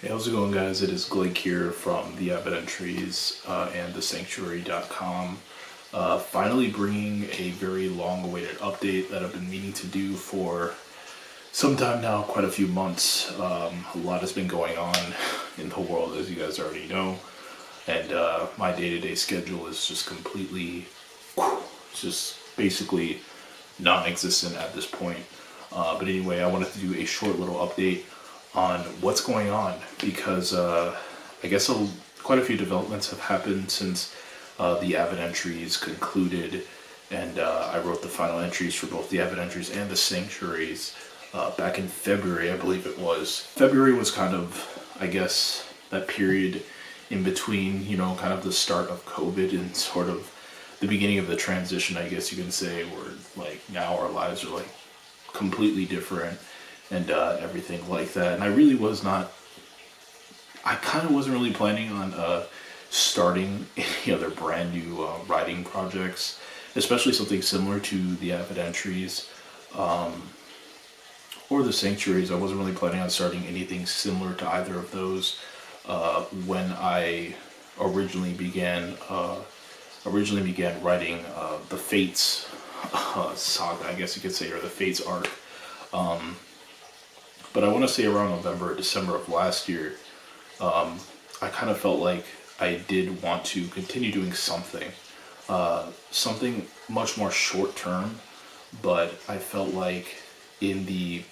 Hey, how's it going, guys? It is Blake here from the Avid Entries and the Sanctuary.com. Finally bringing a very long-awaited update that I've been meaning to do for some time now, quite a few months. A lot has been going on in the world, as you guys already know, and my day-to-day schedule is just completely, just basically non-existent at this point. But anyway, I wanted to do a short little update on what's going on because I guess quite a few developments have happened since the Avid Entries concluded, and I wrote the final entries for both the Avid Entries and the Sanctuaries back in February, I believe it was. February was kind of, I guess, that period in between, kind of the start of COVID and sort of the beginning of the transition, I guess you can say, where like now our lives are like completely different and everything like that. And I kind of wasn't really planning on starting any other brand new writing projects, especially something similar to the Avid Entries or the Sanctuaries. I wasn't really planning on starting anything similar to either of those when I originally began writing the Fates Saga, I guess you could say, or the Fates arc. But I want to say around November or December of last year, I kind of felt like I did want to continue doing something much more short term, but I felt like I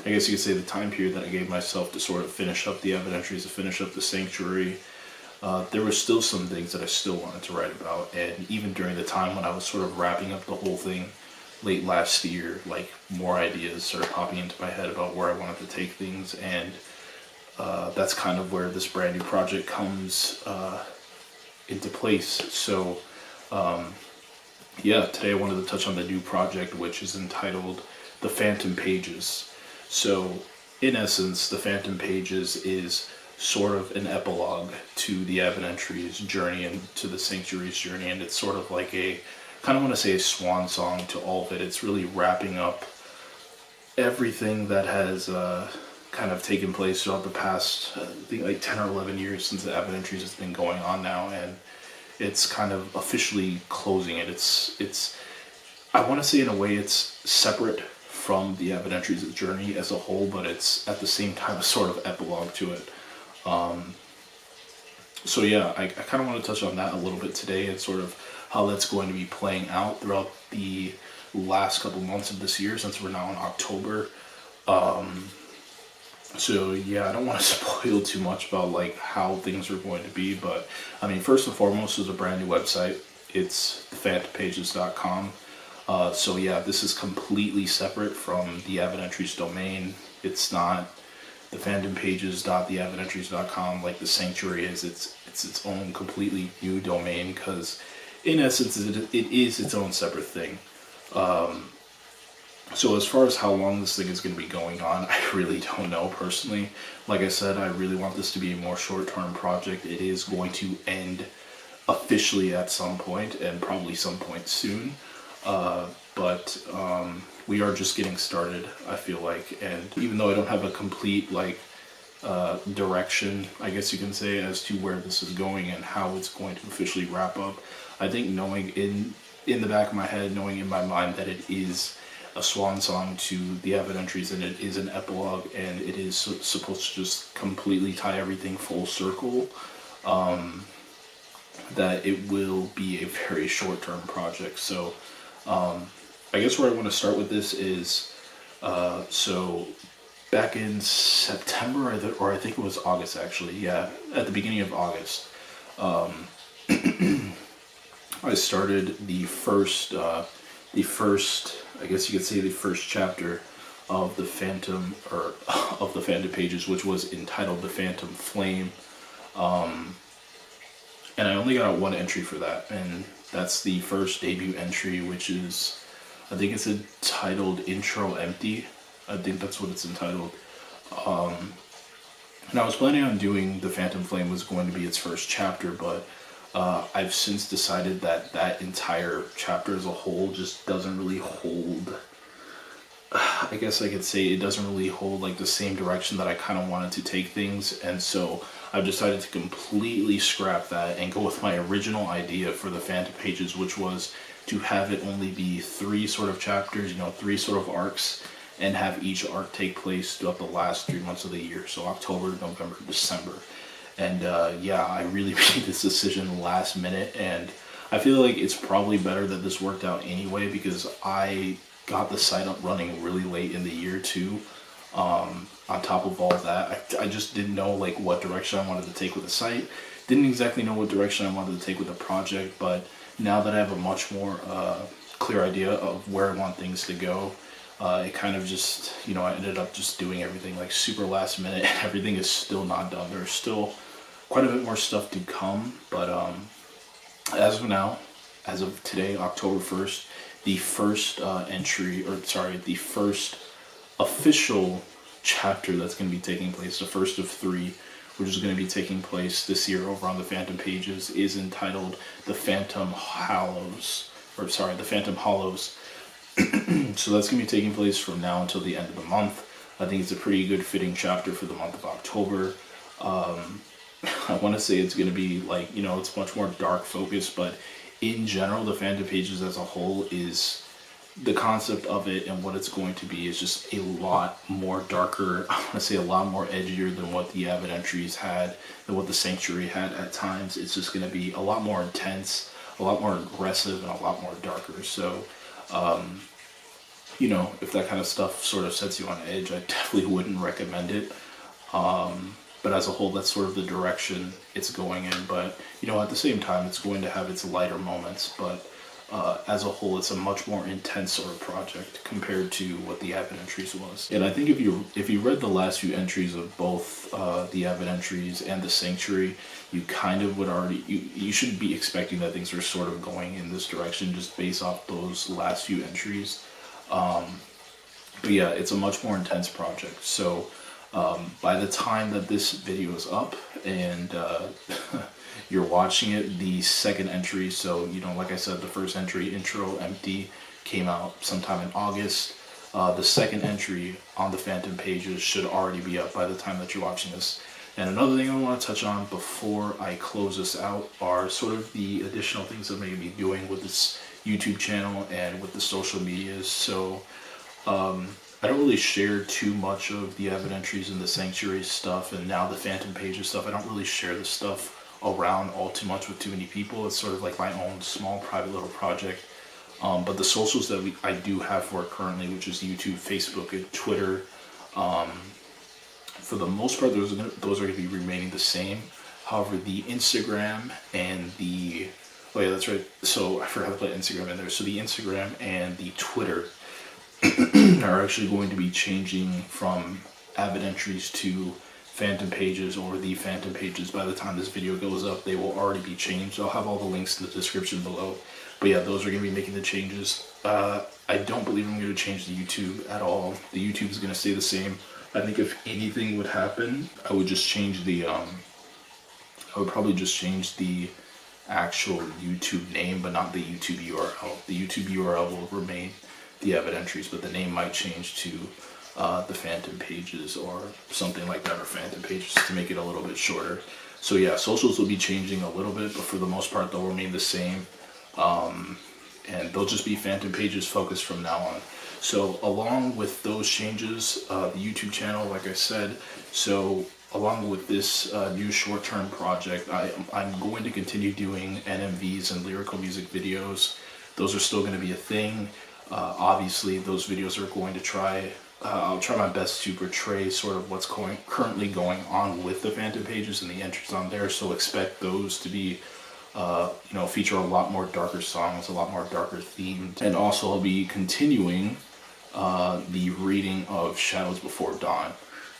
guess you could say the time period that I gave myself to sort of finish up the Avid Entries, to finish up the Sanctuary, there were still some things that I still wanted to write about. And even during the time when I was sort of wrapping up the whole thing late last year, like more ideas started popping into my head about where I wanted to take things, and that's kind of where this brand new project comes into place. So today I wanted to touch on the new project, which is entitled The Phantom Pages. So in essence, The Phantom Pages is sort of an epilogue to the Avid Entries journey and to the Sanctuary's journey, and it's sort of like kind of want to say a swan song to all of it. It's really wrapping up everything that has kind of taken place throughout the past, I think like 10 or 11 years since the Avid Entries has been going on now, and it's kind of officially closing it. It's I want to say in a way it's separate from the Avid Entries' journey as a whole, but it's at the same time a sort of epilogue to it. I kind of want to touch on that a little bit today and sort of how that's going to be playing out throughout the last couple months of this year, since we're now in October. I don't want to spoil too much about like how things are going to be, but I mean, first and foremost, is a brand new website. It's thefantompages.com. This is completely separate from the Avid Entries domain. It's not thephantompages.theavidentries.com like the Sanctuary is. It's its own completely new domain, because in essence it is its own separate thing. So as far as how long this thing is going to be going on, I really don't know personally. Like I said, I really want this to be a more short-term project. It is going to end officially at some point, and probably some point soon. But we are just getting started, I feel like. And even though I don't have a complete direction, I guess you can say, as to where this is going and how it's going to officially wrap up, I think knowing in the back of my head, knowing in my mind that it is a swan song to the Avid Entries, and it is an epilogue, and it is supposed to just completely tie everything full circle, that it will be a very short-term project. So I guess where I want to start with this is, back in September, or I think it was August actually, at the beginning of August, I started the first, I guess you could say the first chapter of the Phantom Pages, which was entitled The Phantom Flame. And I only got one entry for that, and that's the first debut entry, which is, I think it's entitled Intro Empty. I think that's what it's entitled. And I was planning on doing The Phantom Flame was going to be its first chapter, but I've since decided that entire chapter as a whole just doesn't really hold I guess I could say it doesn't really hold like the same direction that I kind of wanted to take things, and so I've decided to completely scrap that and go with my original idea for the Phantom Pages, which was to have it only be 3 sort of chapters, 3 sort of arcs, and have each arc take place throughout the last 3 months of the year, so October, November, December. And yeah, I really made this decision last minute, and I feel like it's probably better that this worked out anyway, because I got the site up running really late in the year too. On top of all that, I just didn't know like what direction I wanted to take with the site. Didn't exactly know what direction I wanted to take with the project, but now that I have a much more clear idea of where I want things to go, it kind of just, I ended up just doing everything like super last minute. Everything is still not done. There's still quite a bit more stuff to come, but as of now, as of today, October 1st, the first the first official chapter that's going to be taking place, the first of 3, which is going to be taking place this year over on the Phantom Pages, is entitled The Phantom Hollows. The Phantom Hollows. So that's going to be taking place from now until the end of the month. I think it's a pretty good fitting chapter for the month of October. I want to say it's going to be like, it's much more dark focused, but in general, the Phantom Pages as a whole is, the concept of it and what it's going to be is just a lot more darker. I want to say a lot more edgier than what the Avid Entries had, than what the Sanctuary had at times. It's just going to be a lot more intense, a lot more aggressive, and a lot more darker. So, if that kind of stuff sort of sets you on edge, I definitely wouldn't recommend it. But as a whole, that's sort of the direction it's going in. But, at the same time, it's going to have its lighter moments. But as a whole, it's a much more intense sort of project compared to what the Avid Entries was. And I think if you read the last few entries of both the Avid Entries and the Sanctuary, you kind of would already, you should be expecting that things are sort of going in this direction just based off those last few entries. But yeah, it's a much more intense project. So by the time that this video is up and you're watching it, the second entry, so like I said, the first entry, Intro Empty, came out sometime in August. The second entry on the Phantom Pages should already be up by the time that you're watching this. And another thing I want to touch on before I close this out are sort of the additional things I'm going to be doing with this YouTube channel and with the social medias. So I don't really share too much of the Avid Entries and the Sanctuary stuff, and now the Phantom Pages stuff. I don't really share this stuff around all too much with too many people. It's sort of like my own small private little project. But the socials that I do have for it currently, which is YouTube, Facebook, and Twitter, for the most part, those are going to be remaining the same. However, the Instagram and the, oh yeah, that's right. So I forgot to put Instagram in there. So the Instagram and the Twitter are actually going to be changing from Avid Entries to Phantom Pages, or the Phantom Pages. By the time this video goes up, they will already be changed. I'll have all the links in the description below. But yeah, those are going to be making the changes. I don't believe I'm going to change the YouTube at all. The YouTube is going to stay the same. I think if anything would happen, I would just change the, I would probably just change the actual YouTube name, but not the YouTube URL. The YouTube URL will remain the Avid Entries, but the name might change to the Phantom Pages or something like that, or Phantom Pages, to make it a little bit shorter. So yeah, socials will be changing a little bit, but for the most part they'll remain the same. And they'll just be Phantom Pages focused from now on. So along with those changes, the YouTube channel, like I said, so along with this new short-term project, I'm going to continue doing NMVs and lyrical music videos. Those are still going to be a thing. Obviously, those videos are going to I'll try my best to portray sort of what's currently going on with the Phantom Pages and the entries on there. So expect those to be, feature a lot more darker songs, a lot more darker themed. And also I'll be continuing the reading of Shadows Before Dawn.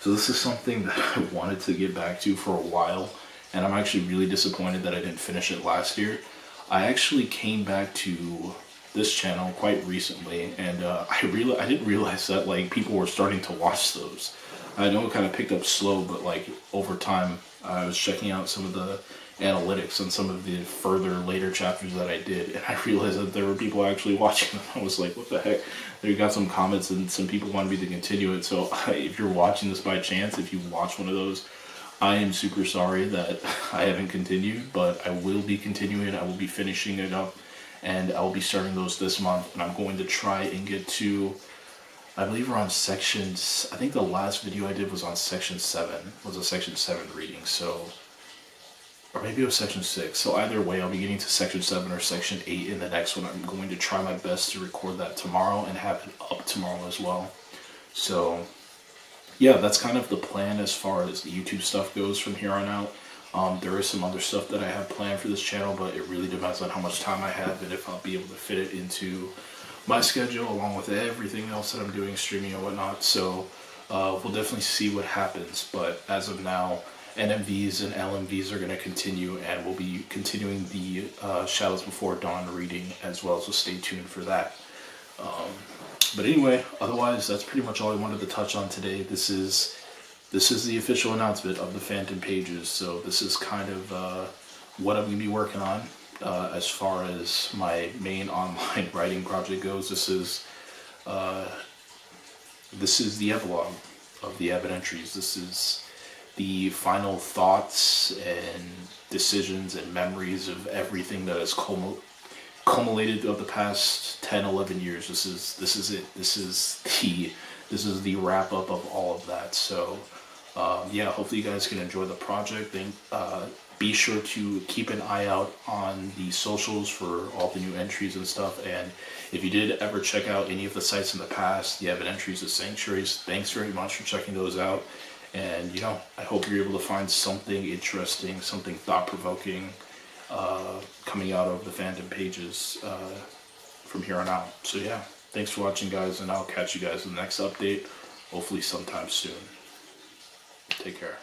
So this is something that I wanted to get back to for a while, and I'm actually really disappointed that I didn't finish it last year. I actually came back to this channel quite recently, and I didn't realize that like people were starting to watch those. I know it kind of picked up slow, but like over time I was checking out some of the analytics on some of the further later chapters that I did, and I realized that there were people actually watching them. I was like, what the heck? They got some comments and some people wanted me to continue it. So if you're watching this by chance, if you watch one of those, I am super sorry that I haven't continued, but I will be continuing. I will be finishing it up, and I will be starting those this month, and I'm going to try and get to, I believe we're on sections, I think the last video I did was on section 7, was a section 7 reading, so, or maybe it was section 6, so either way I'll be getting to section 7 or section 8 in the next one. I'm going to try my best to record that tomorrow and have it up tomorrow as well. So yeah, that's kind of the plan as far as the YouTube stuff goes from here on out. There is some other stuff that I have planned for this channel, but it really depends on how much time I have and if I'll be able to fit it into my schedule along with everything else that I'm doing, streaming and whatnot. So we'll definitely see what happens, but as of now, NMVs and LMVs are going to continue, and we'll be continuing the Shadows Before Dawn reading as well, so stay tuned for that. But anyway, otherwise, that's pretty much all I wanted to touch on today. This is the official announcement of the Phantom Pages, so this is kind of what I'm going to be working on as far as my main online writing project goes. This is the epilogue of the Abbott entries. This is the final thoughts and decisions and memories of everything that has culminated of the past 10-11 years. This is it. This is the wrap up of all of that. So yeah, hopefully you guys can enjoy the project. And be sure to keep an eye out on the socials for all the new entries and stuff. And if you did ever check out any of the sites in the past, the Abbott entries, the sanctuaries, thanks very much for checking those out. And you know, I hope you're able to find something interesting, something thought-provoking coming out of the Phantom Pages from here on out. So yeah, thanks for watching, guys, and I'll catch you guys in the next update, hopefully sometime soon. Take care.